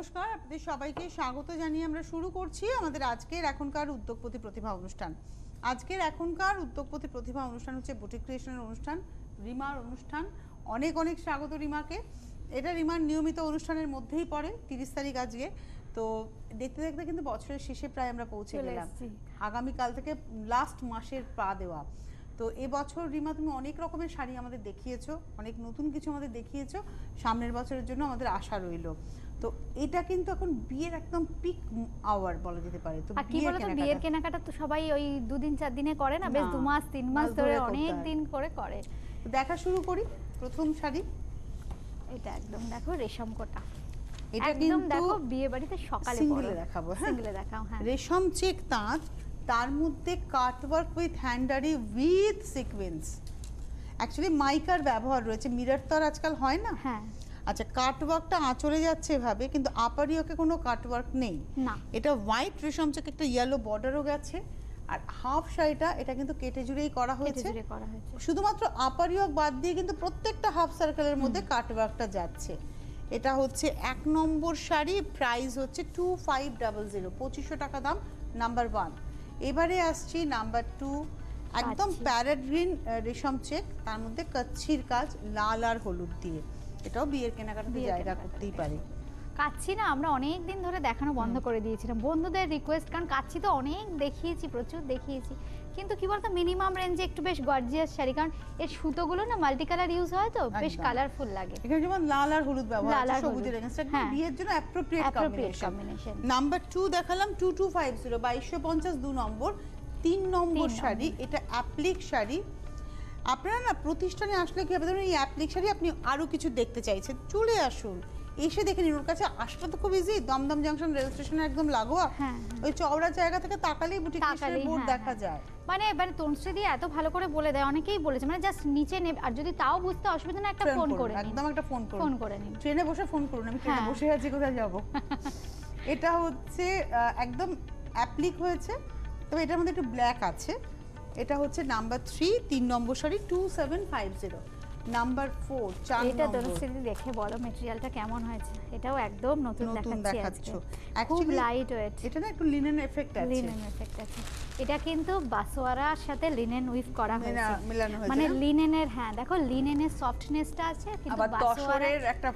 নমস্কার, আপনাদের সবাইকে স্বাগত জানিয়ে আমরা শুরু করছি আমাদের আজকের এখনকার উদ্যোগপতি প্রতিভা অনুষ্ঠান। আজকের এখনকার উদ্যোগপতি প্রতিভা অনুষ্ঠান হচ্ছে বুটিক ক্রিয়েশনের অনুষ্ঠান, রিমার অনুষ্ঠান। অনেক অনেক স্বাগত রিমাকে। এটা রিমার নিয়মিত অনুষ্ঠানের মধ্যেই পড়ে। 30 তারিখ আজকে। তো দেখতে দেখতে কিন্তু বছরের শেষে প্রায় আমরা পৌঁছে গেলাম। আগামীকাল থেকে লাস্ট মাসের পা দেওয়া। তো এবছর রিমা তুমি অনেক রকমের শাড়ি আমাদের দেখিয়েছো, অনেক নতুন কিছু আমাদের দেখিয়েছো। সামনের বছরের জন্য আমাদের আশা রইল। তো এটা কিন্তু এখন বিয়ের একদম পিক আওয়ার বলা যেতে পারে। তো বিয়ের কেনাকাটা তো সবাই ওই 2 দিন 4 দিনে করে না, বেশ 2 মাস 3 মাস ধরে অনেক দিন করে। তো দেখা শুরু করি। প্রথম শাড়ি এটা একদম দেখো রেশম কোটা। এটা একদম দেখো বিয়ে বাড়িতে সকালে সিঙ্গেলে দেখাবো। সিঙ্গেলে দেখাও। হ্যাঁ, রেশম চেক তাঁত, তার মধ্যে কাটওয়ার্ক উইথ হ্যান্ডারি উইথ সিকোয়েন্স। অ্যাকচুয়ালি মাইকার ব্যবহার রয়েছে, মিরর তো আর আজকাল হয় না। হ্যাঁ, আচ্ছা, কাটওয়ার্কটা আঁচড়ে যাচ্ছে এভাবে, কিন্তু আপারিওকে কোনো কাটওয়ার্ক নেই না। এটা হোয়াইট রেশম চেক, একটা ইয়েলো বর্ডারও গেছে। আর হাফ শাড়িটা এটা কিন্তু কেটে জুড়েই করা হয়েছে। শুধুমাত্র আপারিওক বাদ দিয়ে কিন্তু প্রত্যেকটা হাফ সার্কেলের মধ্যে কাটওয়ার্কটা যাচ্ছে। এটা হচ্ছে 1 নম্বর শাড়ি, প্রাইস হচ্ছে 2500, 2500 টাকা দাম, নাম্বার 1। এবারে আসছি নাম্বার 2, একদম প্যারেট গ্রিন রেশম চেক, তার মধ্যে কচ্ছির কাজ লাল আর হলুদ দিয়ে। এটাও বিয়ের কেনাকাটাতে জায়গা করতেই পারে। কাচ্ছি না আমরা অনেক দিন ধরে দেখানো বন্ধ করে দিয়েছিলাম বন্ধুদের রিকোয়েস্ট, কারণ কাচ্ছি তো অনেক দেখিয়েছি, প্রচুর দেখিয়েছি, কিন্তু কি বলতো মিনিমাম রেঞ্জে একটু বেশ গর্জিয়াস শাড়ি, কারণ এর সুতোগুলো না মাল্টি কালার ইউজ হয়, তো বেশ কালারফুল লাগে। এখানে যেমন লাল আর হলুদ ব্যবহার আছে, সবুজের এগেইনস্ট, একদম বিয়ের জন্য অ্যাপ্রোপ্রিয়েট কম্বিনেশন। নাম্বার 2 দেখালাম 2250, 2250 2 নম্বর, 3 নম্বর শাড়ি। এটা অ্যাপ্লিক শাড়ি। আপনারা না প্রতিষ্ঠানে আসলে কি হবে, ধরুন এই অ্যাপ্লিক শাড়ি আপনি আরো কিছু দেখতে চাইছেন, চলে আসুন, এসে দেখে নিন। ওর কাছে আসলে তো খুব ইজি, দমদম জাংশন রেল স্টেশনে একদম লাগোয়া, ওই চওড়া জায়গা থেকে তাকালেই বুটিক ক্রিয়েশনের বোর্ড দেখা যায়। মানে তনুশ্রী দিয়ে এত ভালো করে বলে দেয়, অনেকেই বলেছে, মানে জাস্ট নিচে নেবে, আর যদি তাও বুঝতে অসুবিধা না একটা ফোন করে একদম একটা ফোন করে নিন। ট্রেনে বসে ফোন করুন, আমি ট্রেনে বসে আছি, কোথায় যাব। এটা হচ্ছে একদম অ্যাপ্লিক হয়েছে, তবে এটার মধ্যে একটু ব্ল্যাক আছে। এটা হচ্ছে নাম্বার 3, 3 নম্বর শাড়ি, 2750। নাম্বার 4, 4 নম্বর। এটা তনুশ্রী দেখে বলো ম্যাটেরিয়ালটা কেমন হয়েছে। এটাও একদম নতুন দেখাচ্ছি। খুব লাইট ওয়েট। এটা না একটু লিনেন এফেক্ট আছে। এটা কিন্তু বাসওয়ারার সাথে লিনেন উইভ করা হয়েছে, মেলানো হয়েছে, মানে লিনেনের, হ্যাঁ দেখো লিনেনের সফটনেসটা আছে, কিন্তু তসরের একটা,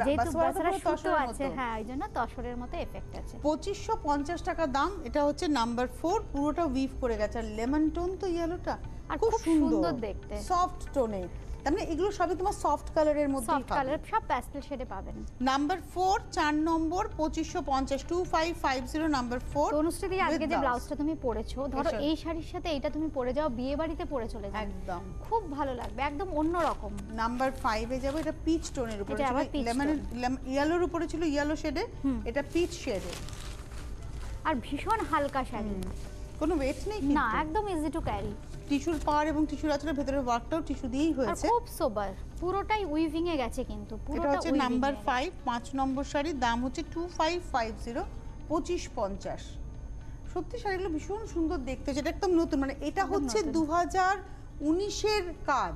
যেহেতু বাসওয়ারা সুতো আছে, হ্যাঁ এইজন্য তসরের মতো এফেক্ট আছে। 2550 টাকা দাম। এটা হচ্ছে নাম্বার 4, পুরোটা উইভ করে গেছে। আর লেমন টোন তো ইয়েলোটা, আর খুব সুন্দর দেখতে, সফট টোনে। তার মানে এগুলো সবই তোমার সফট কালারের মধ্যে, সফট কালার, সব প্যাস্টেল শেডে পাবেন। নাম্বার 4, 4 নম্বর, 2550, 2550 নাম্বার 4। তনুশ্রী দি আজকে যে ব্লাউজটা তুমি পরেছো, ধরো এই শাড়ির সাথে এইটা তুমি পরে যাও, বিয়ে বাড়িতে পরে চলে যাও, একদম খুব ভালো লাগবে, একদম অন্য রকম। নাম্বার 5 এ যাব। এটা পিচ টোনের উপরে ছিল, লেমন ইয়েলোর উপরে ছিল, ইয়েলো শেডে, এটা পিচ শেডে, আর ভীষণ হালকা শাড়ি, কোনো ওয়েট নেই না, একদম ইজি টু ক্যারি। টিস্যুর পাড় এবং টিস্যুর আঁচলের ভেতরে ওয়ার্কটাও টিস্যু দিয়েই হয়েছে, খুব সোবার, পুরোটাই উইভিং এ গেছে, কিন্তু এটা হচ্ছে নাম্বার 5, 5 নম্বর শাড়ি, দাম হচ্ছে 2550, 2550। সত্যি শাড়িগুলো ভীষণ সুন্দর দেখতে, যেটা একদম নতুন, মানে এটা হচ্ছে 2019-এর কাজ,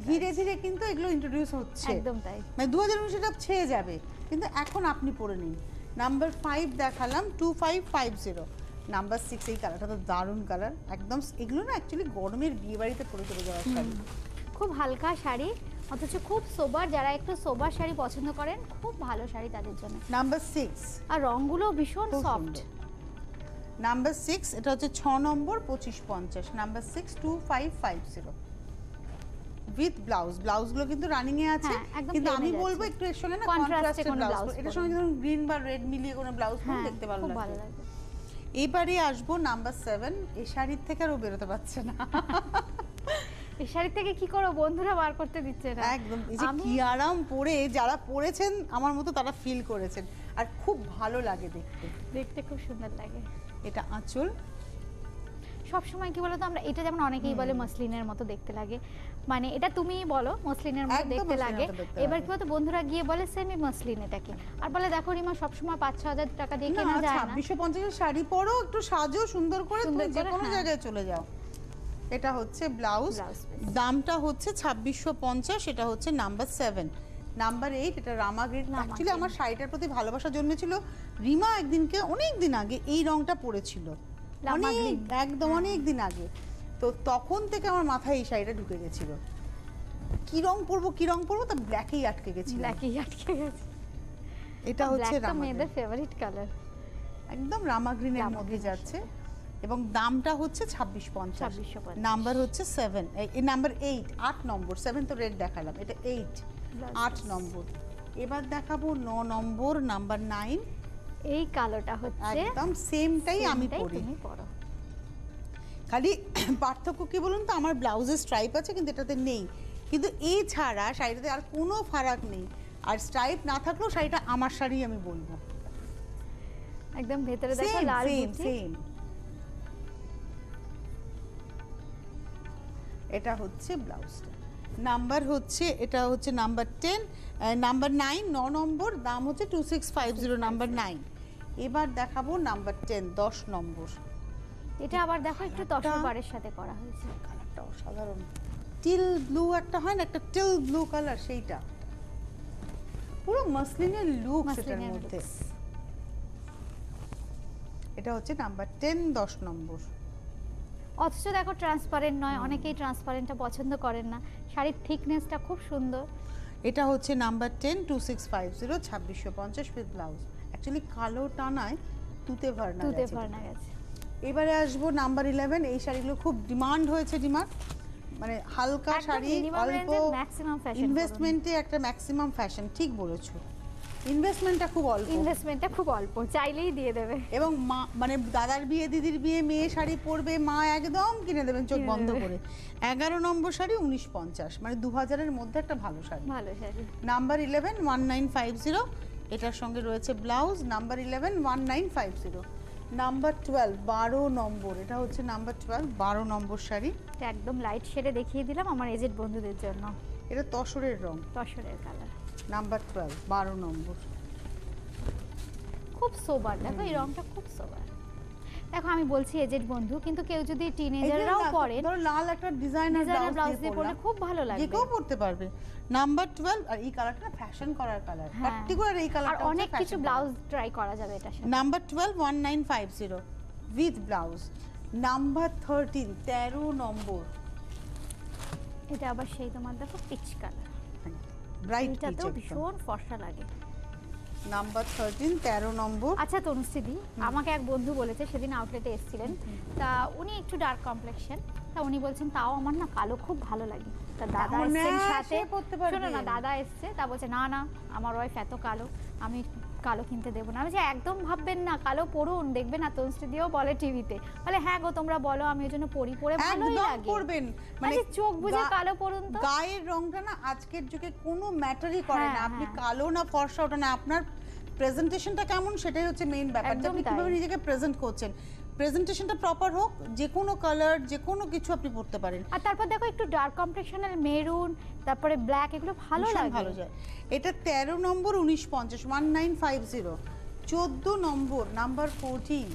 ধীরে ধীরে কিন্তু এগুলো ইন্ট্রোডিউস হচ্ছে, একদম তাই, মানে 2019 এটা ছেয়ে যাবে, কিন্তু এখন আপনি পরে নিন। নাম্বার 5 দেখালাম 2550। নাম্বার 6, এই কালারটা তো দারুণ কালার একদম। এগুলো না অ্যাকচুয়ালি গরমের বিয়ে বাড়িতে পরে চলে যাওয়ার শাড়ি, খুব হালকা শাড়ি, অথচ খুব সোবার, যারা একটু সোবার শাড়ি পছন্দ করেন, খুব ভালো শাড়ি তাদের জন্য। নাম্বার 6, আর রংগুলো ভীষণ সফট। নাম্বার 6, এটা হচ্ছে 6 নম্বর, 2550। Number 6, 2550 with blouse. ব্লাউজগুলো কিন্তু রানিং এ আছে, কিন্তু আমি বলবো একটু এর সঙ্গে না কন্ট্রাস্টেড ব্লাউজ, এটার সঙ্গে ধরুন গ্রিন বা রেড মিলিয়ে কোনো ব্লাউজ পরে দেখতে ভালো লাগবে। এবারে আসবো নাম্বার 7। এই শাড়ির থেকে আরও বেরোতে পারছে না, এই শাড়ি থেকে কি করো, বন্ধুরা বার করতে দিচ্ছে না একদম। এই যে কি আরাম পরে, যারা পরেছেন আমার মতো তারা ফিল করেছেন, আর খুব ভালো লাগে দেখতে, দেখতে খুব সুন্দর লাগে। এটা আঁচল, সবসময় কি বলতো আমরা এটা যেমন অনেকেই বলে মসলিনের মতো দেখতে লাগে, মানে এটা তুমিই বলো মসলিনের মতো দেখতে লাগে, এবার কি বলতো বন্ধুরা গিয়ে বলে সেমি মসলিন এটাকে, আর বলে দেখো রিমা সবসময় 5-6 হাজার টাকা দিয়ে কেনা যায় না, 2650 শাড়ি পরো, একটু সাজো সুন্দর করে, তুমি যে কোনো জায়গায় চলে যাও। এটা হচ্ছে ব্লাউজ, দামটা হচ্ছে 2650, এটা হচ্ছে নাম্বার 7। নাম্বার 8, এটা রামা গ্রিন। রামা অ্যাকচুয়ালি গ্রিন। আমার শাড়িটার প্রতি ভালোবাসা জন্মেছিল, রিমা একদিনকে অনেক দিন আগে এই রংটা পরেছিল, রামা অনেক গ্রিন। একদম অনেক দিন আগে। তো তখন থেকে আমার মাথায় এই শাড়িটা ঢুকে গেছিল, কি রং পরবো, তা ব্ল্যাকেই আটকে গেছিল। ব্ল্যাকই আটকে গেছে। এটা হচ্ছে ব্ল্যাক তো রামা মেয়েদের গ্রিন, ফেভারিট কালার। একদম রামা গ্রিনের রামা মধ্যে গ্রিনের যাচ্ছে। এবং দামটা হচ্ছে 2650, 2650 নাম্বার হচ্ছে 7, এই নাম্বার 8, 8 নম্বর, 7 তো রেড দেখালাম, এটা 8, 8 নম্বর। এবার দেখাবো 9 নম্বর, নাম্বার 9। এই কালোটা হচ্ছে একদম সেমটাই আমি সেমটাই পরি, তুমি পরো। খালি পার্থক্য কি বলুন তো, আমার ব্লাউজের স্ট্রাইপ আছে কিন্তু এটাতে নেই, কিন্তু এই ছাড়া শাড়িটাতে আর কোনো ফারাক নেই। আর স্ট্রাইপ না থাকলেও শাড়িটা আমার শাড়ি আমি বলবো। একদম ভেতরে দেখো সেম লাল সেম বুটি। সেম। এটা হচ্ছে ব্লাউজটা, নাম্বার হচ্ছে, এটা হচ্ছে নাম্বার 10, নাম্বার 9, 9 নম্বর, দাম হচ্ছে 2650, নাম্বার 9। এবার দেখাবো নাম্বার 10, 10 নম্বর। এটা আবার দেখো একটু তসর বারের সাথে করা হয়েছে। কালারটা অসাধারণ, টিল ব্লু একটা হয় না, একটা টিল ব্লু কালার, সেইটা পুরো মাসলিনের লুক এটার মাসলিনের মধ্যে। looks। এটা হচ্ছে নাম্বার 10, 10 নম্বর। অথচ দেখো ট্রান্সপারেন্ট নয়, অনেকেই ট্রান্সপারেন্টটা পছন্দ করেন না। শাড়ির থিকনেসটা খুব সুন্দর। এটা হচ্ছে নাম্বার 10, 2650, 2650 উইথ ব্লাউজ। অ্যাকচুয়ালি কালো টানায় তুতে ভার্না তুতে গেছে। ভার্না গেছে। এবারে আসবো নাম্বার 11। এই শাড়িগুলো খুব ডিমান্ড হয়েছে, মানে হালকা একদম শাড়ি, minimum অল্প range এর maximum fashion ইনভেস্টমেন্টে একটা ম্যাক্সিমাম ফ্যাশন, ঠিক বলেছো, ইনভেস্টমেন্টটা খুব অল্প। ইনভেস্টমেন্টটা খুব অল্প, চাইলেই দিয়ে দেবে। এবং মা, মানে দাদার বিয়ে, দিদির বিয়ে, মেয়ে শাড়ি পরবে, মা একদম কিনে দেবেন চোখ কিনে বন্ধ দেবে। করে। 11 নম্বর শাড়ি 1950, মানে 2000-এর মধ্যে একটা ভালো শাড়ি। ভালো শাড়ি। নাম্বার 11, 1950, এটার সঙ্গে রয়েছে ব্লাউজ। নাম্বার 11, 1950। নাম্বার 12, 12 নম্বর, এটা হচ্ছে নাম্বার 12, 12 নম্বর শাড়ি। এটা একদম লাইট শেডে দেখিয়ে দিলাম আমার এজেড বন্ধুদের জন্য। এটা তসরের রং, তসরের কালার, নাম্বার 12, 12 নম্বর। খুব সোবার। দেখো এই রংটা খুব সোবার। দেখো আমি বলছি এজেড বন্ধু, কিন্তু কেউ যদি টিনেজাররাও পরেন, ধরো লাল একটা ডিজাইনার ব্লাউজ দিয়ে পরলে খুব ভালো যে লাগবে। কেউ পরতে পারবে। নাম্বার 12, আর এই কালারটা ফ্যাশন করার কালার, হ্যাঁ। পার্টিকুলার এই আর কালারটা অনেক কিছু ব্লাউজ ট্রাই করা যাবে এটার সাথে। Number 12, 1950 with blouse. নাম্বার 13, 13 নম্বর, এটা আবার সেই তোমার দেখো পিচ কালার, ব্রাইট এটাতেও পিচ। ভীষণ ফর্সা লাগে। নাম্বার 13, 13 নম্বর। আচ্ছা তনুশ্রীদি, আমাকে এক বন্ধু বলেছে, সেদিন আউটলেটে এসেছিলেন, তা উনি একটু ডার্ক কমপ্লেক্সন, তা উনি বলছেন তাও আমার না কালো খুব ভালো লাগে। তা দাদা এসেছেন সাথে, শোনো না, দাদা এসছে, তা বলছে না না আমার ওয়াইফ এত কালো, আমি কালো কিনতে দেবো না। আমি যে একদম ভাববেন না, কালো পরুন, দেখবেন না তনুশ্রীদিও বলে টিভিতে, বলে হ্যাঁ গো তোমরা বলো, আমি ওই জন্য পরে ভালোই একদম লাগে। করবেন, মানে চোখ বুঝে কালো পরুন তো। গায়ের রংটা না আজকের যুগে কোনো ম্যাটারই করে না, হ্যাঁ, আপনি হ্যাঁ। কালো না ফর্সা, ওটা না, আপনার প্রেজেন্টেশনটা কেমন সেটাই হচ্ছে মেইন ব্যাপার, যে একদম আপনি তাই। কিভাবে নিজেকে প্রেজেন্ট করছেন। প্রেজেন্টেশনটা প্রপার হোক, যে কোনো কালার, যে কোনো কিছু আপনি পরতে পারেন। আর তারপর দেখো একটু ডার্ক কমপ্লেক্সনের মেরুন, তারপরে ব্ল্যাক, এগুলো ভালো ভীষণ লাগে। ভালো যায়। এটা 13 নম্বর, 1950, 1950। 14 নম্বর, নাম্বার 14।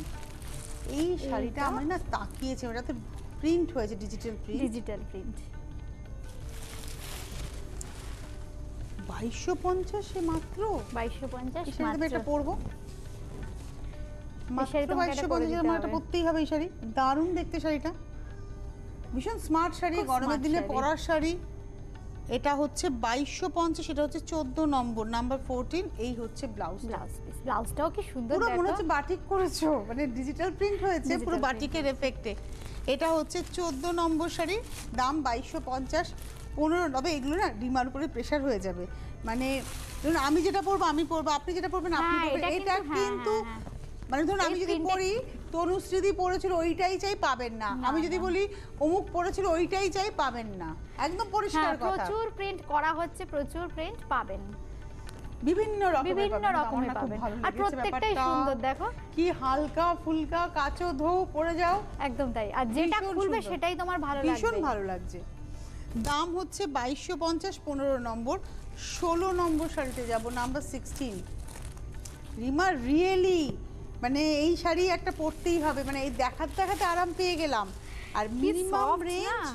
এই শাড়িটা এইটা? আমি না তাকিয়েছি, এটাতে প্রিন্ট হয়েছে, ডিজিটাল প্রিন্ট, ডিজিটাল প্রিন্ট। 2250 মাত্র। 2250 এই শাড়িতে আমি এটা মাত্র। পরবো, মাত্র শাড়ি তোমাকে এটা করে 2250, দিতে আমার এটা হবে। পরতেই হবে। এই শাড়ি দারুণ দেখতে, শাড়িটা ভীষণ স্মার্ট শাড়ি, খুব গরমের smart দিনে শাড়ি। পরার শাড়ি। এটা হচ্ছে 2250, এটা হচ্ছে 14 নম্বর, নাম্বার 14। এই হচ্ছে ব্লাউজ, ব্লাউজ পিস, ব্লাউজটাও কি সুন্দর পুরো মনে দেখো। হচ্ছে বাটিক করেছো, মানে ডিজিটাল প্রিন্ট হয়েছে Digital পুরো print বাটিকের এফেক্টে। এটা হচ্ছে 14 নম্বর শাড়ি, দাম 2250, 15। তবে এগুলো না ডিমার উপরে প্রেশার হয়ে যাবে, মানে ধরুন আমি যেটা পরবো আমি পরবো, আপনি যেটা পরবেন আপনি হ্যাঁ, পরবেন, এটা এটা কিন্তু, হ্যাঁ, কিন্তু হ্যাঁ, হ্যাঁ। মানে ধরুন আমি এই যদি print-এ- পরি তনুশ্রীদি পরেছিল ওইটাই চাই, পাবেন না। আমি যদি বলি অমুক পরেছিল ওইটাই চাই, পাবেন না। একদম হ্যাঁ, পরিষ্কার কথা। প্রচুর প্রিন্ট করা হচ্ছে, প্রচুর প্রিন্ট পাবেন, বিভিন্ন বিভিন্ন রকমের পাবেন। আর প্রত্যেকটাই সুন্দর দেখো, কি হালকা ফুলকা, কাচো ধোও পরে যাও, একদম তাই। আর যেটা ভীষণ খুলবে সুন্দর। সেটাই তোমার ভালো লাগবে। ভীষণ ভালো লাগছে। দাম হচ্ছে 2250, 15 নম্বর। 16 নম্বর শাড়িতে যাব, নাম্বার 16। রিমা রিয়েলি মানে এই শাড়ি একটা পরতেই হবে, মানে এই দেখাতে দেখাতে আরাম পেয়ে গেলাম। আর কি মিনিমাম soft না? রেঞ্জ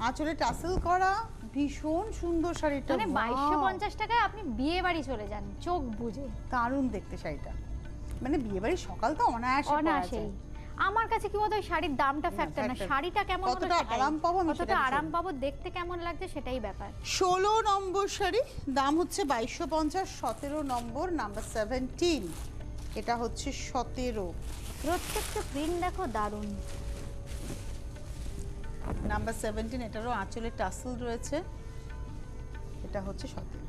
আঁচলে টাসেল করা, ভীষণ সুন্দর শাড়িটা, মানে 2250 টাকায় আপনি বিয়ে বাড়ি চলে যান চোখ বুজে। দারুণ দেখতে শাড়িটা, মানে বিয়ে বাড়ির সকাল তো অনায়াসে পরা যায়। আমার কাছে কি বলতো, শাড়ির দামটা ফ্যাক্টর না, শাড়িটা কেমন হলো কতটা আরাম পাবো, কতটা আরাম পাবো, দেখতে কেমন লাগছে সেটাই ব্যাপার। 16 নম্বর শাড়ি, দাম হচ্ছে 2250, 17 নম্বর, নাম্বার 17, এটা হচ্ছে 17, প্রত্যেকটা প্রিন্ট দেখো দারুণ। নাম্বার 17, এটারও আঁচলে টাসেল রয়েছে, এটা হচ্ছে 17,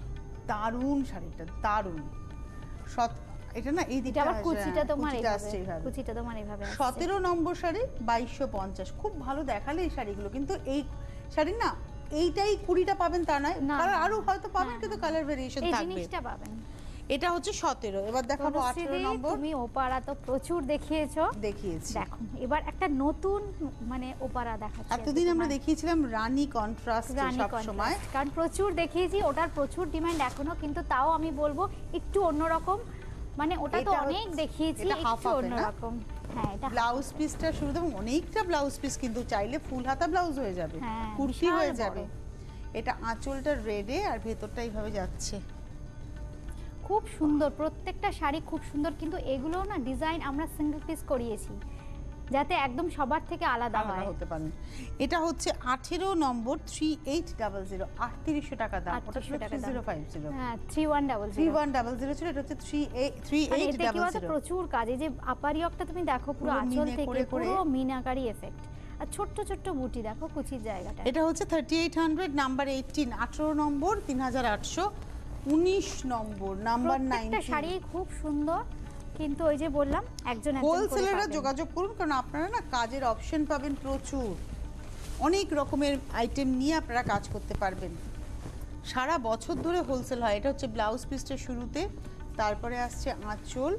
দারুণ শাড়িটা, দারুণ। এটা না এই দিকটা আবার কুচিটা তোমার আসছে এইভাবে, কুচিটা তোমার এইভাবে আসছে। 17 নম্বর শাড়ি 2250, খুব ভালো দেখালে এই শাড়িগুলো, কিন্তু এই শাড়ি না এইটাই 20টা পাবেন তা নয়, কালার আরো হয়তো পাবেন, কিন্তু কালার ভেরিয়েশন থাকবে, এই জিনিসটা পাবেন। এটা হচ্ছে 17। এবার দেখাবো 18 নম্বর। তুমি ওপারা তো প্রচুর দেখিয়েছো, দেখিয়েছি, দেখো এবার একটা নতুন মানে ওপারা দেখাচ্ছি। এতদিন আমরা দেখিয়েছিলাম রানী কন্ট্রাস্ট সব সময়, কারণ প্রচুর দেখিয়েছি, ওটার প্রচুর ডিমান্ড এখনো, কিন্তু তাও আমি বলবো একটু অন্যরকম, মানে ওটা তো অনেক দেখিয়েছি, একটু অন্যরকম। হ্যাঁ, এটা ব্লাউজ পিসটা শুরুতে অনেকটা ব্লাউজ পিস, কিন্তু চাইলে ফুল হাতা ব্লাউজ হয়ে যাবে, কুর্তি হয়ে যাবে। এটা আঁচলটা রেডে আর ভেতরটা এইভাবে যাচ্ছে, খুব সুন্দর, প্রত্যেকটা শাড়ি খুব সুন্দর, কিন্তু এগুলো না ডিজাইন আমরা সিঙ্গেল পিস করিয়েছি যাতে একদম সবার থেকে আলাদা হতে পারে। এটা হচ্ছে 18 নম্বর, 3800, 3800 টাকা দাম, ওটা ছিল 3050, হ্যাঁ 3100 ছিল, এটা হচ্ছে 3800। প্রচুর কাজ, এই যে আপারিয়কটা তুমি দেখো পুরো আঁচল থেকে পুরো মিনাকারি এফেক্ট, আর ছোট্ট ছোট্ট বুটি দেখো কুচির জায়গাটা। এটা হচ্ছে 3800, নাম্বার 18, 18 নম্বর 3800, 19 নম্বর, নাম্বার 19। একটা শাড়ি খুব সুন্দর, কিন্তু ওই যে বললাম একজন হোলসেলাররা যোগাযোগ করুন, কারণ আপনারা না কাজের অপশন পাবেন প্রচুর, অনেক রকমের আইটেম নিয়ে আপনারা কাজ করতে পারবেন, সারা বছর ধরে হোলসেল হয়। এটা হচ্ছে ব্লাউজ পিসটা শুরুতে, তারপরে আসছে আঁচল,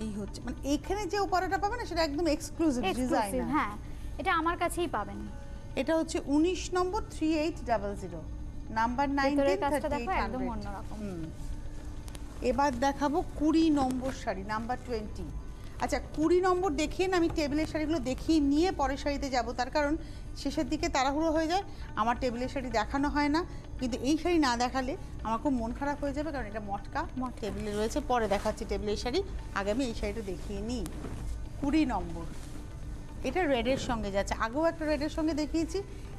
এই হচ্ছে মানে এখানে যে ওপারাটা পাবেন না সেটা একদম এক্সক্লুসিভ ডিজাইন। হ্যাঁ, এটা আমার কাছেই পাবেন। এটা হচ্ছে 19 নম্বর, 3800, নাম্বার 19, কাজটা দেখো একদম অন্যরকম। এবার দেখাবো 20 নম্বর শাড়ি, নাম্বার 20। আচ্ছা 20 নম্বর দেখিয়ে না আমি টেবিলের শাড়িগুলো দেখিয়ে নিয়ে পরের শাড়িতে যাব, তার কারণ শেষের দিকে তাড়াহুড়ো হয়ে যায়, আমার টেবিলের শাড়ি দেখানো হয় না, কিন্তু এই শাড়ি না দেখালে আমার খুব মন খারাপ হয়ে যাবে, কারণ এটা মটকা টেবিলে রয়েছে, পরে দেখাচ্ছি টেবিলের শাড়ি, আগে আমি এই শাড়িটা দেখিয়ে নিই। 20 নম্বর, এটা রেডের সঙ্গে যাচ্ছে, আগেও একটা রেডের সঙ্গে দেখিয়েছি,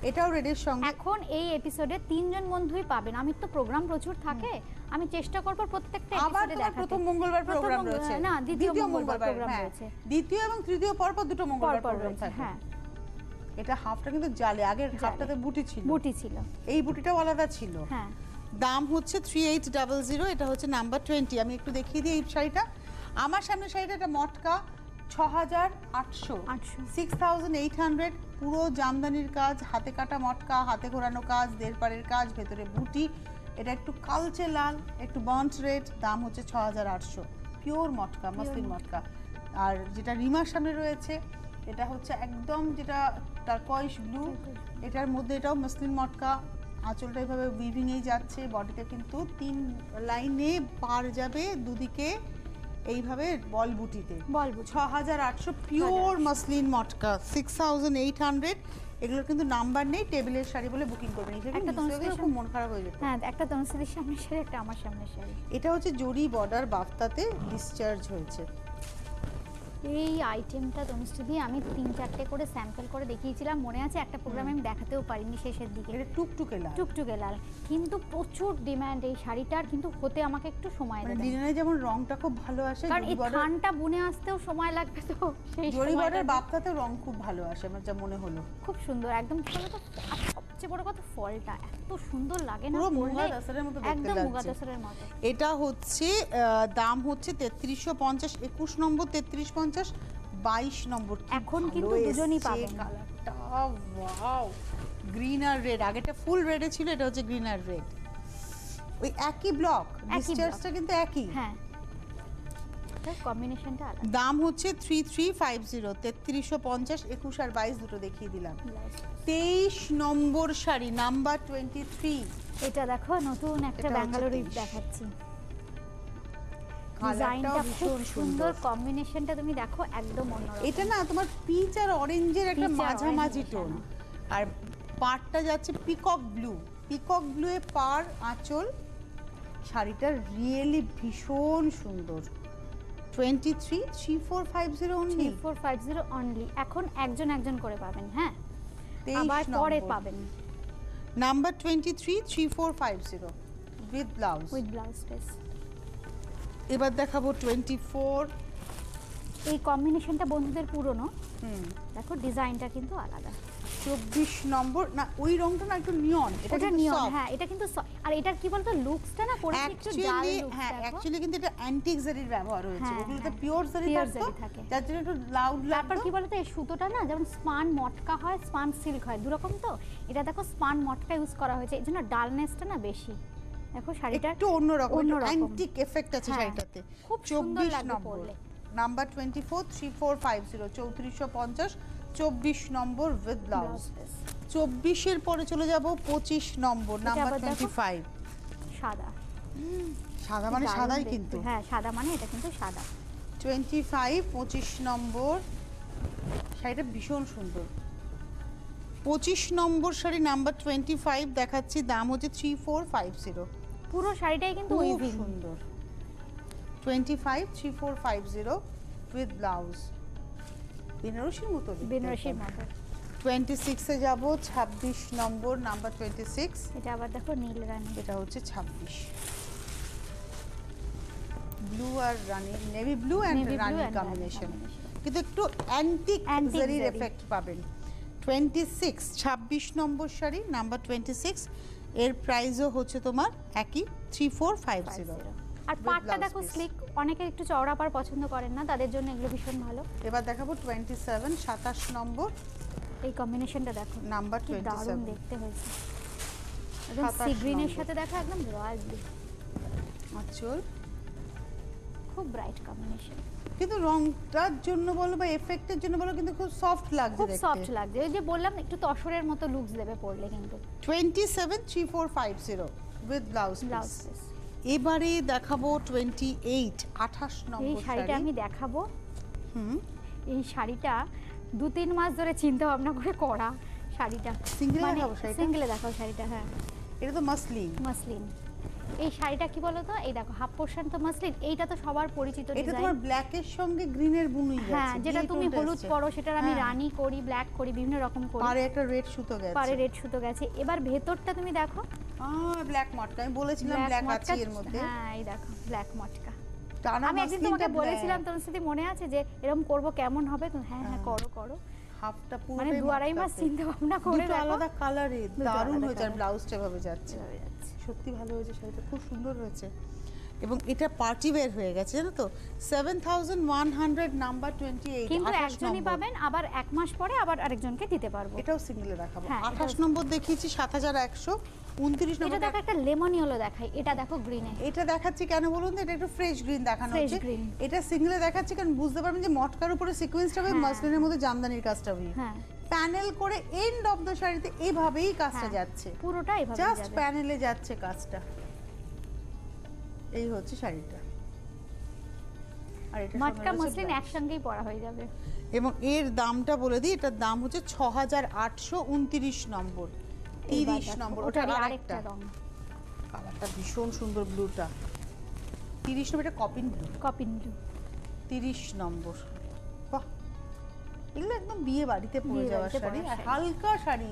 এটাও রেডের সঙ্গে। এখন এই এপিসোডে 3 জন বন্ধুই পাবেন, আমি তো প্রোগ্রাম প্রচুর থাকে, আমি চেষ্টা করব প্রত্যেকটা এপিসোডে দেখাতে। প্রথম মঙ্গলবার প্রোগ্রাম রয়েছে, না দ্বিতীয় মঙ্গলবার প্রোগ্রাম রয়েছে, দ্বিতীয় এবং তৃতীয় পরপর দুটো মঙ্গলবার প্রোগ্রাম থাকে। হ্যাঁ, এটা হাফটা কিন্তু জালে, আগের হাফটাতে বুটি ছিল, এই বুটিটাও আলাদা ছিল। হ্যাঁ, দাম হচ্ছে 3800, এটা হচ্ছে নাম্বার 20। আমি একটু দেখিয়ে দিই এই শাড়িটা, আমার সামনে শাড়িটা, এটা মটকা 6800, 6800, পুরো জামদানির কাজ, হাতে কাটা মটকা, হাতে ঘোরানো কাজ, দেড়পাড়ের কাজ, ভেতরে বুটি, এটা একটু কালচে লাল, একটু বন্ড রেড, দাম হচ্ছে 6800, পিওর মটকা, মসলিন মটকা। আর যেটা রিমার সামনে রয়েছে এটা হচ্ছে একদম যেটা টারকয়েস ব্লু, এটার মধ্যে এটাও মসলিন মটকা, আঁচলটা এইভাবে উইভিংয়েই যাচ্ছে, বডিতে কিন্তু 3 লাইনে পার যাবে দুদিকে এইভাবে বল বুটিতে, 6800, পিওর মসলিন মটকা, 6800। এগুলো কিন্তু নাম্বার নেই, টেবিলের শাড়ি বলে বুকিং করবেন, একটা খুব মন খারাপ হয়ে যেত। হ্যাঁ, একটা তনসিদের সামনে শাড়ি, একটা আমার সামনে শাড়ি। এটা হচ্ছে জরি বর্ডার বাফতাতে ডিসচার্জ হয়েছে। এই আইটেমটা তনুশ্রী আমি 3-4টে করে স্যাম্পল করে দেখিয়েছিলাম, মনে আছে একটা প্রোগ্রামে আমি দেখাতেও পারিনি শেষের দিকে। এটা টুকটুকে লাল, কিন্তু প্রচুর ডিমান্ড এই শাড়িটার, কিন্তু হতে আমাকে একটু সময় দেবে, ডিজাইনে যেমন রংটা খুব ভালো আসে, কারণ এই থানটা বুনে আসতেও সময় লাগবে, তো সেই জরি বর্ডার বাফতাতে রং খুব ভালো আসে, আমার যা মনে হলো, খুব সুন্দর একদম। তো আর সবচেয়ে বড় কথা ফলটা এত সুন্দর লাগে না, পুরো মুগা দাসরের মতো দেখতে লাগছে, একদম মুগা দাসরের মতো। এটা হচ্ছে দাম হচ্ছে 3350, 21 নম্বর 3350, 22 নম্বর। এখন কিন্তু দুজনই পাবেন। কালারটা ওয়াও, গ্রিন আর রেড, আগেটা ফুল রেডে ছিল, এটা হচ্ছে গ্রিন আর রেড, ওই একই ব্লক, ডিসচার্জটা কিন্তু একই। হ্যাঁ, কম্বিনেশনটা আলাদা। দাম হচ্ছে 3350, 3350, 21 আর 22 দুটো দেখিয়ে দিলাম। 23 নম্বর শাড়ি, নাম্বার 23। এটা দেখো নতুন একটা ব্যাঙ্গালোরি দেখাচ্ছি, ডিজাইনটা কালারটাও খুব ভীষণ সুন্দর, সুন্দর। কম্বিনেশনটা তুমি দেখো একদম অন্যরকম। এটা না তোমার পিচ আর অরেঞ্জের একটা Peach আর মাঝামাঝি orange টোন, মেশানো। আর পাড়টা যাচ্ছে পিকক ব্লু, পিকক ব্লু এ পাড় আঁচল। শাড়িটা রিয়েলি ভীষণ সুন্দর। 23 3450 অনলি, 3450 অনলি। এখন একজন একজন করে পাবেন, হ্যাঁ 23 আবার পরে নম্বর। পাবেন number 23 3450 with blouse. With blouse piece. এবার দেখাবো 24। এই কম্বিনেশনটা বন্ধুদের পুরনো, হুম, দেখো ডিজাইনটা কিন্তু আলাদা। 24 নম্বর। না ওই রংটা না একটু নিয়ন, এটা ওটা কিন্তু নিয়ন, soft। হ্যাঁ এটা কিন্তু আর এটার কি বলতো লুকসটা না করেছে একটু ডাল অ্যাকচুয়ালি লুকস। হ্যাঁ, দেখো অ্যাকচুয়ালি কিন্তু এটা অ্যান্টিক জারির ব্যবহার হয়েছে, হ্যাঁ, ওগুলোতে হ্যাঁ, পিওর জারি pure থাকতো, জারি থাকে। যার জন্য একটু লাউড তারপর লাগতো। কি বলতো এই সুতোটা না যেমন স্পান মটকা হয়, স্পান সিল্ক হয়, দুরকম তো। এটা দেখো স্পান মটকা ইউজ করা হয়েছে, এর জন্য ডালনেসটা না বেশি। দেখো শাড়িটা একটু অন্যরকম, অন্যরকম। অ্যান্টিক এফেক্ট আছে হ্যাঁ, শাড়িটাতে। খুব সুন্দর 24 লাগবে নম্বর, পরলে। Number 24 3450 3450, 24 number with blouse. 24 এর পরে চলে যাব 25 নম্বর, এটা নাম্বার আবার দেখো। 25। সাদা, সাদা মানে দারুণ সাদাই দেখতে। কিন্তু। হ্যাঁ সাদা মানে এটা কিন্তু সাদা। 25 25 নম্বর শাড়িটা ভীষণ সুন্দর। 25 নম্বর শাড়ি নাম্বার 25 দেখাচ্ছি, দাম হচ্ছে 3450। পুরো শাড়িটাই কিন্তু খুব উইভিং। সুন্দর। 25 3450 উইথ ব্লাউজ। বেনারসির মতো দেখতে বেনারসির একদম। মতো। 26 এ যাব, 26 নম্বর, নাম্বার 26। এটা আবার দেখো নীল রানী। এটা হচ্ছে 26। ব্লু আর রানী, navy blue and Navy blue রানী and কম্বিনেশন, রানী combination। কিন্তু একটু অ্যান্টিক Antique জারির জারি। এফেক্ট পাবেন। 26 26 নম্বর শাড়ি নাম্বার 26, এর প্রাইসও হচ্ছে তোমার একই 3450। আর With পাটটা blouse দেখো piece। স্লিক, অনেকে একটু চওড়া পাড় পছন্দ করেন না, তাদের জন্য এগুলো ভীষণ ভালো। এবার দেখাবো 27 27 নম্বর, এই কম্বিনেশনটা দেখো নাম্বার কি দারুণ 27। দেখতে হয়েছে, একদম 27 সি গ্রিনের নম্বর। সাথে দেখো একদম রয়্যাল ব্লু, আঁচল। খুব ব্রাইট কম্বিনেশন, কিন্তু রংটার জন্য বলো বা এফেক্টের জন্য বলো, কিন্তু খুব সফট লাগছে খুব দেখতে। সফট লাগছে। ওই যে বললাম একটু তসরের মতো লুকস দেবে পরলে কিন্তু। 27 3450 with blouse blouse piece. Piece. এবারে দেখাবো 28 28 এই নম্বর শাড়িটা শাড়ি। আমি দেখাবো, হুম, এই শাড়িটা 2-3 মাস ধরে চিন্তা ভাবনা করে করা শাড়িটা। Single এ দেখাবো শাড়িটা? সিঙ্গেলে দেখাও শাড়িটা, হ্যাঁ এটা তো মাসলিন। মাসলিন। এই শাড়িটা কি বলো তো, এই দেখো হাফ পোর্শন তো মাসলিন, এইটা তো সবার পরিচিত এটা ডিজাইন। তোমার ব্ল্যাকের সঙ্গে গ্রিনের বুনুই গেছে। হ্যাঁ যেটা দিয়ে তুমি টোনটা হলুদ এসছে। করো, সেটার আমি হ্যাঁ। রানী করি, ব্ল্যাক করি, বিভিন্ন রকম করি। পারে একটা রেড সুতো গেছে। পারে রেড সুতো গেছে। এবার ভেতরটা তুমি দেখো ব্ল্যাক মটকা, আমি বলেছিলাম ব্ল্যাক আছে এর মধ্যে। হ্যাঁ এই দেখো ব্ল্যাক মটকা। টানা আমি একদিন তোমাকে বলেছিলাম, তোমার সাথে মনে আছে যে এরকম করব কেমন হবে, তো হ্যাঁ হ্যাঁ করো করো। হাফটা পুরো মানে 2-2.5 মাস চিন্তা ভাবনা করে দুটো দেখো আলাদা কালারে দুটো দারুণ আলাদা হয়েছে, আর colour। ব্লাউজটা ভাবে যাচ্ছে। এভাবে যাচ্ছে। সত্যি ভালো হয়েছে শাড়িটা, খুব সুন্দর হয়েছে। এবং এটা পার্টি ওয়্যার হয়ে গেছে জানো তো। 7100 নাম্বার 28 কিন্তু 28 একজনই নম্বর। পাবেন, আবার 1 মাস পরে আবার আরেকজনকে দিতে পারবো। এটাও সিঙ্গেলে দেখাবো। হ্যাঁ, 28 এটাও- নম্বর দেখিয়েছি 7100, 29 এটা নম্বর। দেখো একটা লেমন ইয়েলো দেখাই, এটা দেখো গ্রিনে। এটা দেখাচ্ছি কেন বলুন তো, এটা একটু ফ্রেশ গ্রিন দেখানো Fresh হচ্ছে। green। এটা সিঙ্গেলে দেখাচ্ছি কারণ বুঝতে পারবেন যে মটকার উপরে সিকোয়েন্সটা হবে, হ্যাঁ। মাসলিনের মধ্যে জামদানির কাজটা হবে। হ্যাঁ প্যানেল করে এন্ড অফ দ্য শাড়িতে এইভাবেই কাজটা হ্যাঁ, যাচ্ছে, পুরোটা এভাবে জাস্ট যাবে। প্যানেলে যাচ্ছে কাজটা। এই হচ্ছে শাড়িটা, আর এটা মটকা মসলিন একসঙ্গেই পরা হয়ে যাবে। এবং এর দামটা বলে দিই, এটার দাম হচ্ছে 6829 নম্বর, 30 নম্বর। ওটা ওটারই আরেকটা আরেকটা রং, কালারটা ভীষণ সুন্দর, ব্লুটা 30 নম্বর, এটা কপিন ব্লু। কপিন ব্লু। 30 নম্বর। বাহ, এগুলো একদম বিয়ে বাড়িতে পরে বিয়ে যাওয়ার বাড়িতে শাড়ি, পরার আর শাড়ি। হালকা শাড়ি,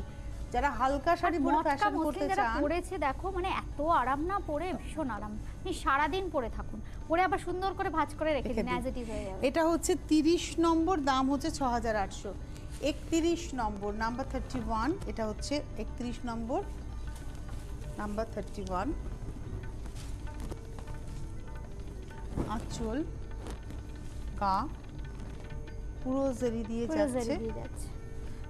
যারা হালকা শাড়ি পরে মটকা ফ্যাশন মসলিন করতে যারা চান। পরেছে দেখো মানে এত আরাম না, পরে ভীষণ আরাম। আপনি সারাদিন পরে থাকুন, পরে আবার সুন্দর করে ভাঁজ করে রেখে রেখে দিন, দিন। অ্যাজ ইট ইজ হয়ে যাবে। এটা হচ্ছে 30 নম্বর, দাম হচ্ছে 6800। 31 নম্বর, নাম্বার 31, এটা হচ্ছে 31 নম্বর, নাম্বার 31। আঁচল গা পুরো জরি দিয়ে পুরো যাচ্ছে। জরি দিয়ে যাচ্ছে।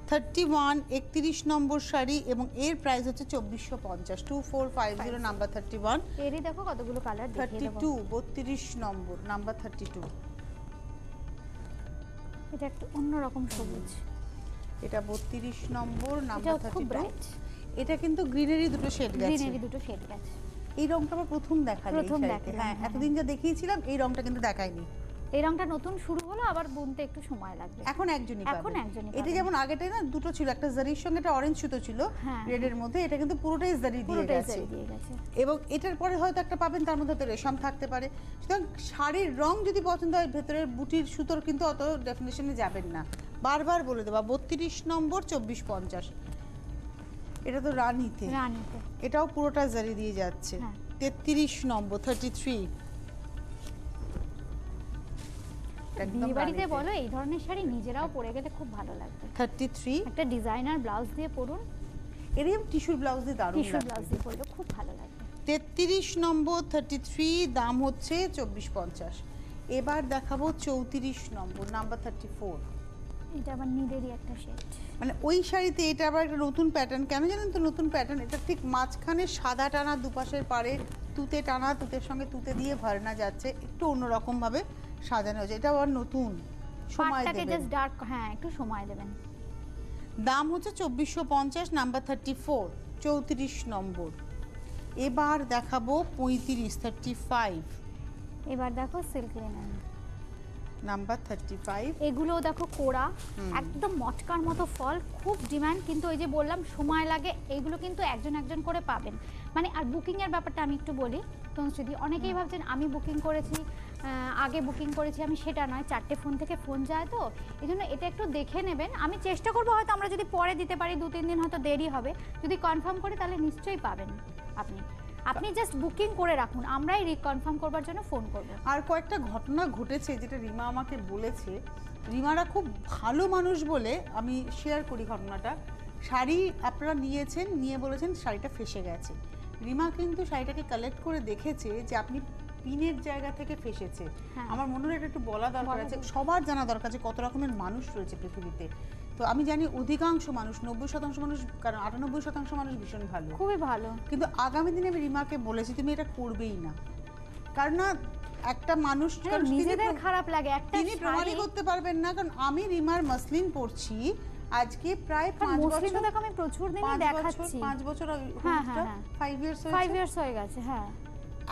31 31 নম্বর শাড়ি, এবং এর প্রাইস হচ্ছে 2450, 2450 নাম্বার 31। এরই দেখো কতগুলো কালার দেখিয়ে দেবো। 32 32 নম্বর, নাম্বার 32। এটা একটা অন্যরকম সবুজ, এটা 32 নম্বর, নাম্বার এটাও খুব 32। ব্রাইট। এটা কিন্তু গ্রিনারি দুটো শেড গেছে। গ্রিনেরই দুটো শেড গেছে। এই রংটা আমরা প্রথম দেখালাম। হ্যাঁ, এতদিন যা দেখিয়েছিলাম এই রংটা কিন্তু দেখাইনি। এই রংটা নতুন শুরু হলো, আবার বুনতে একটু সময় লাগবে। এখন একজনই পাবে। এটা যেমন আগেটা না দুটো ছিল, একটা জারির সঙ্গে একটা অরেঞ্জ সুতো ছিল রেডের মধ্যে, এটা কিন্তু পুরোটাই জারি দিয়ে গেছে। এবং এটার পরে হয়তো একটা পাবেন তার মধ্যে তো রেশম থাকতে পারে। সুতরাং শাড়ির রং যদি পছন্দ হয়, ভেতরের বুটির সুতোর কিন্তু অত ডেফিনেশনে যাবেন না। বারবার বলে দেবা 32 নম্বর 2450। এটা তো রানীতে, এটাও পুরোটা জারি দিয়ে যাচ্ছে। 33 নম্বর 33। বিয়ে বাড়িতে বলো এই ধরনের শাড়ি নিজেরাও পরে গেলে খুব ভালো লাগবে। 33 একটা ডিজাইনার ব্লাউজ দিয়ে পরুন, এরকম টিস্যুর ব্লাউজ দিয়ে দারুণ লাগবে। টিস্যুর ব্লাউজ দিয়ে পরলে খুব ভালো লাগবে। 33 নম্বর 33, দাম হচ্ছে 2450। এবার দেখাবো 34 নম্বর, নাম্বার 34। এটা আবার নীলেরই একটা শেড, মানে ওই শাড়িতে এটা আবার একটা নতুন প্যাটার্ন। কেন জানেন তো নতুন প্যাটার্ন? এটা ঠিক মাঝখানে সাদা টানা, দুপাশের পারে তুতে টানা, তুতের সঙ্গে তুতে দিয়ে ভরনা যাচ্ছে, একটু অন্যরকম ভাবে সাজানো হয়েছে। এটা আবার নতুন, সময় দেবেন। জাস্ট ডার্ক, হ্যাঁ একটু সময় দেবেন। দাম হচ্ছে 2450, নাম্বার 34, 34 নম্বর। এবার দেখাবো 35, 35। এবার দেখো সিল্ক লিনেন, নাম্বার 35। এগুলো দেখো কোড়া, একদম মটকার মতো ফল, খুব ডিমান্ড। কিন্তু ওই যে বললাম সময় লাগে, এইগুলো কিন্তু একজন একজন করে পাবেন। মানে আর বুকিং এর ব্যাপারটা আমি একটু বলি তনুশ্রীদি, অনেকেই ভাবছেন আমি বুকিং করেছি, আগে বুকিং করেছি আমি, সেটা নয়। 4টে ফোন থেকে ফোন যায়, তো এই জন্য এটা একটু দেখে নেবেন। আমি চেষ্টা করবো, হয়তো আমরা যদি পরে দিতে পারি 2-3 দিন হয়তো দেরি হবে। যদি কনফার্ম করি তাহলে নিশ্চয়ই পাবেন আপনি জাস্ট বুকিং করে রাখুন, আমরাই রিকনফার্ম করবার জন্য ফোন করব। আর কয়েকটা ঘটনা ঘটেছে যেটা রিমা আমাকে বলেছে। রিমারা খুব ভালো মানুষ বলে আমি শেয়ার করি ঘটনাটা। শাড়ি আপনারা নিয়েছেন, নিয়ে বলেছেন শাড়িটা ফেসে গেছে। রিমা কিন্তু শাড়িটাকে কালেক্ট করে দেখেছে যে আপনি পিনের জায়গা থেকে ফেসেছে। আমার মনে হয় এটা একটু বলা দরকার আছে, সবার জানা দরকার যে কত রকমের মানুষ রয়েছে পৃথিবীতে। তো আমি জানি অধিকাংশ মানুষ, 90% মানুষ, কারণ 98% মানুষ ভীষণ ভালো, খুবই ভালো। কিন্তু আগামী দিনে আমি রিমাকে বলেছি তুমি এটা করবেই না। কারণ না একটা মানুষ নিজেদের খারাপ লাগে, একটা তিনি প্রমাণই করতে পারবেন না। কারণ আমি রিমার মসলিন পরছি আজকে প্রায় 5 বছর, দেখো আমি প্রচুর দিনই দেখাচ্ছি, 5 বছর, 5 ইয়ার্স হয়ে গেছে। হ্যাঁ,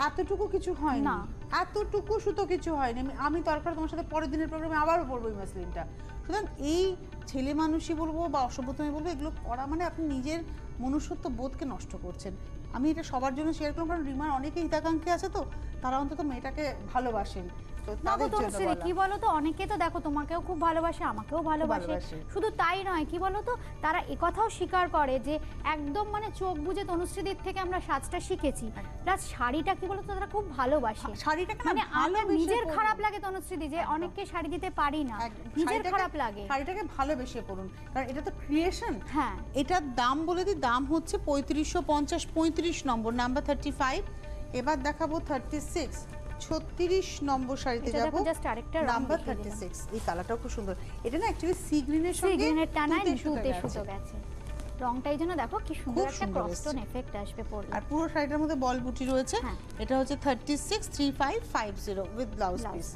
এতটুকু কিছু হয় না, এতটুকু সুতো কিছু হয়নি। আমি দরকার তোমার সাথে পরের দিনের প্রোগ্রামে আবারও পরবো এই মসলিনটা। সুতরাং এই ছেলে মানুষই বলবো বা অসভ্যতমে বলবো, এগুলো করা মানে আপনি নিজের মনুষ্যত্ব বোধকে নষ্ট করছেন। আমি এটা সবার জন্য শেয়ার করলাম, কারণ রিমার অনেকে হিতাকাঙ্ক্ষী আছে, তো তারা অন্তত মেয়েটাকে ভালোবাসেন। কি বলতো, অনেকে তো দেখো তোমাকেও খুব ভালোবাসে, আমাকেও ভালোবাসে। শুধু তাই নয়, কি বলতো, তারা একথাও স্বীকার করে যে একদম মানে চোখ বুজে তনুশ্রীদির থেকে আমরা সাজটা শিখেছি, প্লাস শাড়িটা কি বলতো তারা খুব ভালোবাসে। শাড়িটাকে মানে আমার নিজের খারাপ লাগে তনুশ্রীদি যে অনেককে শাড়ি দিতে পারি না, নিজের খারাপ লাগে। শাড়িটাকে ভালোবেসে পড়ুন, কারণ এটা তো ক্রিয়েশন। হ্যাঁ, এটার দাম বলে দিই, দাম হচ্ছে 3550, 35 নম্বর, নাম্বার 35। এবার দেখাবো 36, 36 নম্বর শাড়িতে যাব, নাম্বার 36। এই কালারটাও খুব সুন্দর। এটা না অ্যাকচুয়ালি সি গ্রিনের সঙ্গে গ্রিনের টানায় তুতে সুতো গেছে। রংটাই যেন দেখো কি সুন্দর একটা ক্রসটোন এফেক্ট আসবে পরলে। আর পুরো শাড়িটার মধ্যে বল বুটি রয়েছে। এটা হচ্ছে 36, 3550 উইথ ব্লাউজ পিস।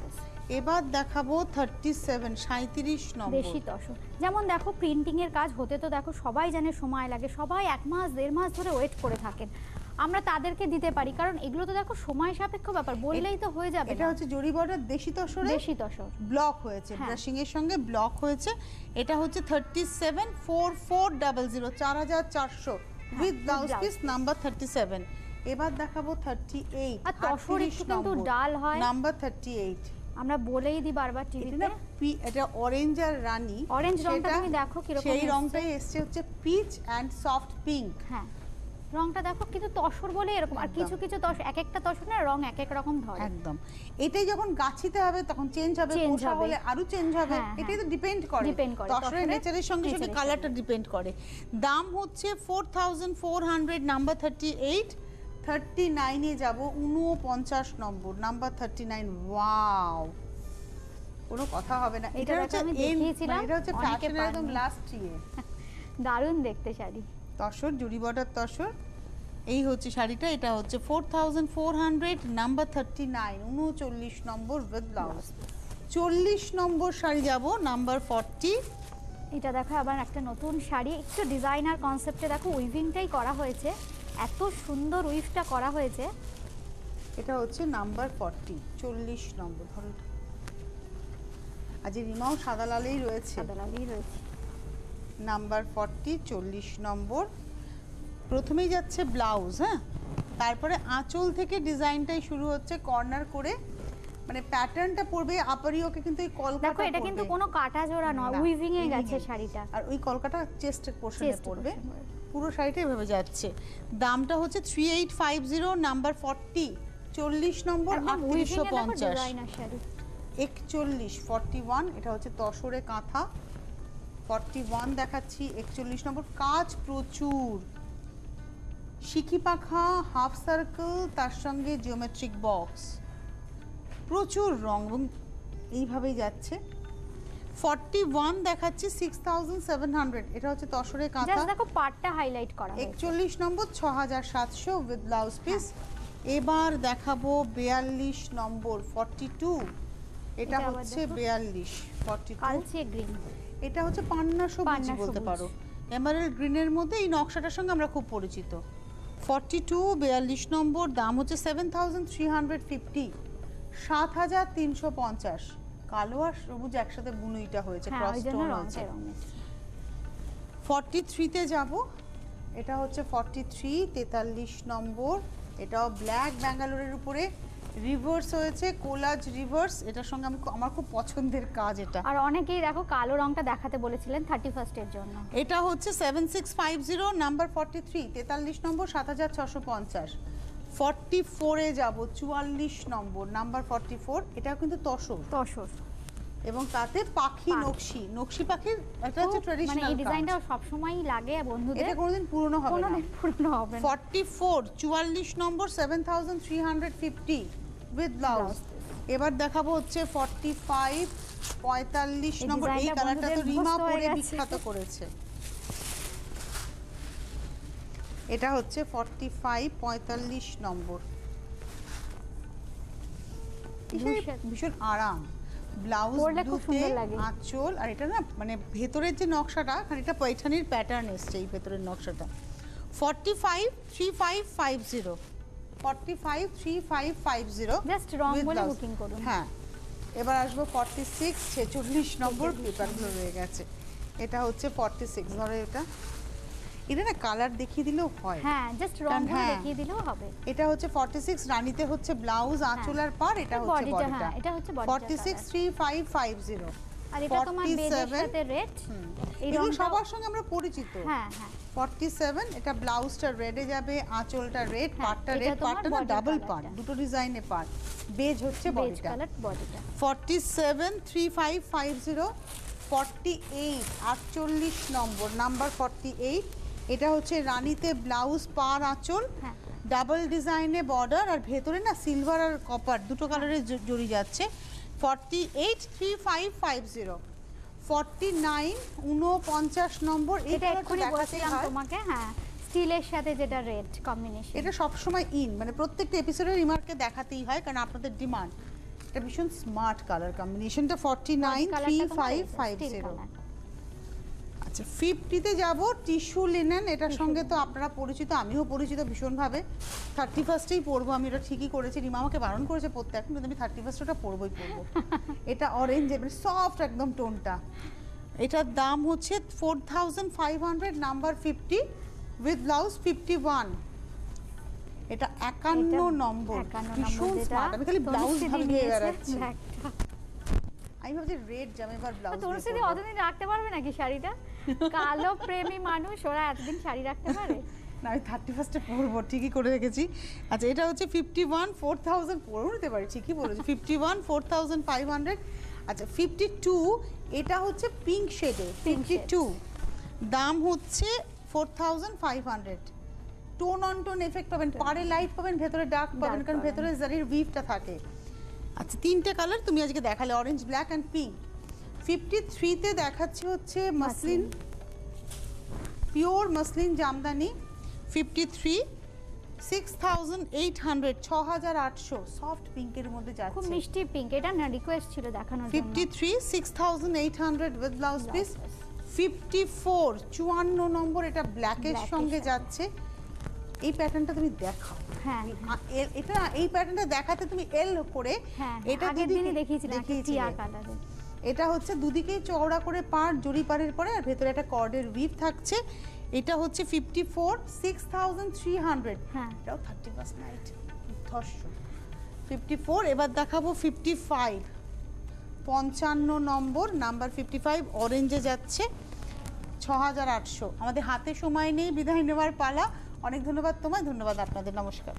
এবার দেখাবো 37, 37 নম্বর, বেশি তসর। যেমন দেখো প্রিন্টিং এর কাজ হতে তো দেখো সবাই জানে সময় লাগে, সবাই 1 মাস 1.5 মাস ধরে ওয়েট করে থাকেন। আমরা তাদেরকে দিতে পারি, কারণ এগুলো তো দেখো সময় সাপেক্ষ ব্যাপার, বললেই তো হয়ে যাবে। এটা হচ্ছে জরি বর্ডার দেশি তসরে, দেশি তসর ব্লক হয়েছে, ব্রাশিং এর সঙ্গে ব্লক হয়েছে। এটা হচ্ছে 37, 4400, 4400 উইথ ব্লাউজ পিস, নাম্বার 37। এবার দেখাবো 38, আর তসর একটু কিন্তু ডাল হয়, নাম্বার 38। আমরা বলেই দি বারবার টিভিতে, এটা অরেঞ্জ আর রানী, অরেঞ্জ রংটা তুমি দেখো কি রকম, সেই রংটাই এসছে হচ্ছে পিচ এন্ড সফট পিঙ্ক। হ্যাঁ, রংটা দেখো কিন্তু তসর বলে এরকম। আর কিছু কিছু তসর, এক একটা তসর না রং এক এক রকম ধরে। একদম, এটাই যখন গাছিতে হবে তখন চেঞ্জ হবে, পোষা হলে আরো চেঞ্জ হবে। এটাই তো ডিপেন্ড করে তসরের নেচারের সঙ্গে সঙ্গে কালারটা ডিপেন্ড করে। দাম হচ্ছে 4400, নাম্বার 38। 39 এ যাব, 49 নম্বর, নাম্বার 39। ওয়াও, কোনো কথা হবে না। এটা হচ্ছে এটা হচ্ছে ফ্যাশনের একদম লাস্ট ইয়ে। দারুণ দেখতে শাড়ি, তসর জুড়ি বর্ডার তসর। এই হচ্ছে শাড়িটা, এটা হচ্ছে 4400, নাম্বার 39, 39 নম্বর উইথ ব্লাউজ। 40 নম্বর শাড়ি যাব, নাম্বার 40। এটা দেখো আবার একটা নতুন শাড়ি, একটু ডিজাইনার কনসেপ্টে দেখো উইভিংটাই করা হয়েছে, এত সুন্দর উইফটা করা হয়েছে। এটা হচ্ছে নাম্বার 40, 40 নম্বর। ধরো এটা। আজ রিমাও সাদা লালেই রয়েছে। সাদা লালই রয়েছে। নাম্বার 40, 40 নম্বর। প্রথমেই যাচ্ছে ব্লাউজ, হ্যাঁ, তারপরে আঁচল থেকে ডিজাইনটাই শুরু হচ্ছে কর্নার করে, মানে প্যাটার্নটা পড়বে আপরিওকে, কিন্তু এই কলকাটা দেখো এটা কিন্তু কোনো কাটা জোড়া নয়, উইভিং এ গেছে শাড়িটা, আর ওই কলকাটা চেস্টের পোরশনে পড়বে। পুরো শাড়িটা এভাবে যাচ্ছে। দামটা হচ্ছে 3850, নাম্বার 40, 40 নম্বর, 3850। 41, 41, এটা হচ্ছে তসরে কাঁথা। 41 দেখাচ্ছি, 41 নম্বর। কাজ প্রচুর, শিখি পাখা, হাফ সার্কেল, তার সঙ্গে জিওমেট্রিক বক্স, প্রচুর রং এবং এইভাবেই যাচ্ছে। 41 দেখাচ্ছি, 6700, এটা হচ্ছে তসরে কাঁথা। জাস্ট দেখো পাটটা হাইলাইট করা হয়েছে। 41 নম্বর, 6700 উইথ ব্লাউজ পিস। এবার দেখাবো 42 নম্বর, 42, এটা হচ্ছে 42, 42 কালচে গ্রিন, এটা হচ্ছে পান্না সবুজ বলতে পারো, এমারেল্ড গ্রিনের মধ্যে। এই নকশাটার সঙ্গে আমরা খুব পরিচিত। 42, 42 নম্বর, দাম হচ্ছে 7350, 7350। কালো আর সবুজ একসাথে বুনুইটা হয়েছে, ক্রস টোন হয়েছে। 43 তে যাব, এটা হচ্ছে 43, 43 নম্বর। এটাও ব্ল্যাক ব্যাঙ্গালোরের উপরে রিভার্স হয়েছে, কোলাজ রিভার্স। এটার সঙ্গে আমার খুব পছন্দের কাজ এটা। আর অনেকেই দেখো কালো রংটা দেখাতে বলেছিলেন 31st এর জন্য। এটা হচ্ছে 7650, নাম্বার 43, 43 নম্বর, 7650। 44 এ যাব, 44 নম্বর, নাম্বার 44। এটাও কিন্তু তসর এবং তাতে পাখি নকশি, নকশি পাখির এটা হচ্ছে ট্র্যাডিশনাল। মানে এই ডিজাইনটা সব সময়ই লাগে বন্ধুদের, এটা কোনোদিন পুরনো হবে না, কোনোদিন পুরনো হবে না। 44, 44 নম্বর, 7350 উইথ ব্লাউজ। এবার দেখাবো হচ্ছে 45, 45 নম্বর। এই কালারটা তো রিমা পরে বিখ্যাত করেছে। এটা হচ্ছে 45, 45 নম্বর। ভীষণ আরাম, ব্লাউজ দুতে আঁচল, আর এটা না মানে ভেতরের যে নকশাটা, খানিকটা পয়ঠানির প্যাটার্ন এসছে এই ভেতরের নকশাটা। 45, 3550, 45, 3550 জাস্ট রং বলে বুকিং করুন। হ্যাঁ, এবার আসবো 46, 46 নম্বর। পেপারগুলো রয়ে গেছে। এটা হচ্ছে 46। ধরো এটা না কালার দেখিয়ে দিলেও হয়, হ্যাঁ, জাস্ট রংগুলো দেখিয়ে দিলেও হবে। এটা হচ্ছে 46, রানীতে হচ্ছে ব্লাউজ, আঁচল আর পাড়। এটা হচ্ছে বডিটা, এটা হচ্ছে বডিটা। 46, 3550। আর এটা তোমার বেজের সাথে রেড, এই রং সবার সঙ্গে আমরা পরিচিত। হ্যাঁ হ্যাঁ। 47, এটা ব্লাউজটা রেডে যাবে, আঁচলটা রেড, পাড়টা রেড, পাড়টা না ডাবল পাড়, দুটো ডিজাইনে পাড়। বেজ হচ্ছে বডিটা। 47, 3550। 48, 48 নম্বর, নাম্বার 48। এটা হচ্ছে রানীতে ব্লাউজ, পাড়, আঁচল, ডাবল ডিজাইনে বর্ডার, আর ভেতরে না সিলভার আর কপার দুটো কালারের জড়ি যাচ্ছে। 48, 3550। 49, 49 নম্বর। এটা এক্ষুনি বলছিলাম তোমাকে, হ্যাঁ, স্টিলের সাথে যেটা রেড কম্বিনেশন। এটা সবসময় ইন, মানে প্রত্যেকটা এপিসোডে রিমার্কে দেখাতেই হয়, কারণ আপনাদের ডিমান্ড। এটা ভীষণ স্মার্ট কালার কম্বিনেশনটা। 49, 3550। আচ্ছা, 50 তে যাব, টিস্যু লিনেন। এটার সঙ্গে তো আপনারা পরিচিত, আমিও পরিচিত ভীষণভাবে। 31st-এই পরবো আমি, এটা ঠিকই করেছি। রিমা আমাকে বারণ করেছে পরতে, এখন কিন্তু আমি 31st-টা পরবই পরবো। এটা অরেঞ্জ, মানে সফট একদম টোনটা। এটার দাম হচ্ছে 4500, নাম্বার 50 উইথ ব্লাউজ 51। এটা 51 নম্বর, ভীষণ স্মার্ট। আমি খালি ব্লাউজ ভাবে দিয়ে বেড়াচ্ছি। আমি ভাবছি রেড জামেবার ব্লাউজ। তোর সাথে অতদিন রাখতে পারবে নাকি শাড়িটা? কালো প্রেমী মানুষ, ওরা এতদিন শাড়ি রাখতে পারে না? আমি 31st-এ পরবো, ঠিকই করে রেখেছি। আচ্ছা, এটা হচ্ছে 51, 4000 পরেও নিতে পারি, ঠিকই বলেছি। 51, 4500। আচ্ছা, 52, এটা হচ্ছে পিঙ্ক শেডে, 52, দাম হচ্ছে 4500। টোন অন টোন এফেক্ট পাবেন, পাড়ে লাইট পাবেন, ভেতরে ডার্ক পাবেন, কারণ ভেতরে জারির উইভটা থাকে। আচ্ছা, তিনটে কালার তুমি আজকে দেখালে, অরেঞ্জ, ব্ল্যাক অ্যান্ড পিঙ্ক। 53 তে দেখাচ্ছি হচ্ছে muslin, pure muslin jamdani. 53, 6800, 6800, soft পিঙ্কের মধ্যে যাচ্ছে, খুব মিষ্টি পিঙ্ক। এটা না রিকোয়েস্ট ছিল দেখানোর জন্য। 53, 6800 উইথ ব্লাউজ পিস। 54, 54 নম্বর, এটা ব্ল্যাকের সঙ্গে যাচ্ছে। এই প্যাটার্নটা তুমি দেখাও। হ্যাঁ এটা এই প্যাটার্নটা দেখাতে তুমি এল করে এটা আগের দিনই দেখিয়েছিলাম টিয়া কালারে। এটা হচ্ছে দুদিকেই চওড়া করে পাড়, জরি পাড়ের পরে, আর ভেতরে একটা কর্ডের উইভ থাকছে। এটা হচ্ছে 54, 6300। হ্যাঁ এটাও 30% নাইট ধর্ষণ। 54। এবার দেখাবো 55, 55 নম্বর, নাম্বার 55 অরেঞ্জে যাচ্ছে 6800। আমাদের হাতে সময় নেই, বিদায় নেওয়ার পালা। অনেক ধন্যবাদ তোমায়, ধন্যবাদ আপনাদের, নমস্কার।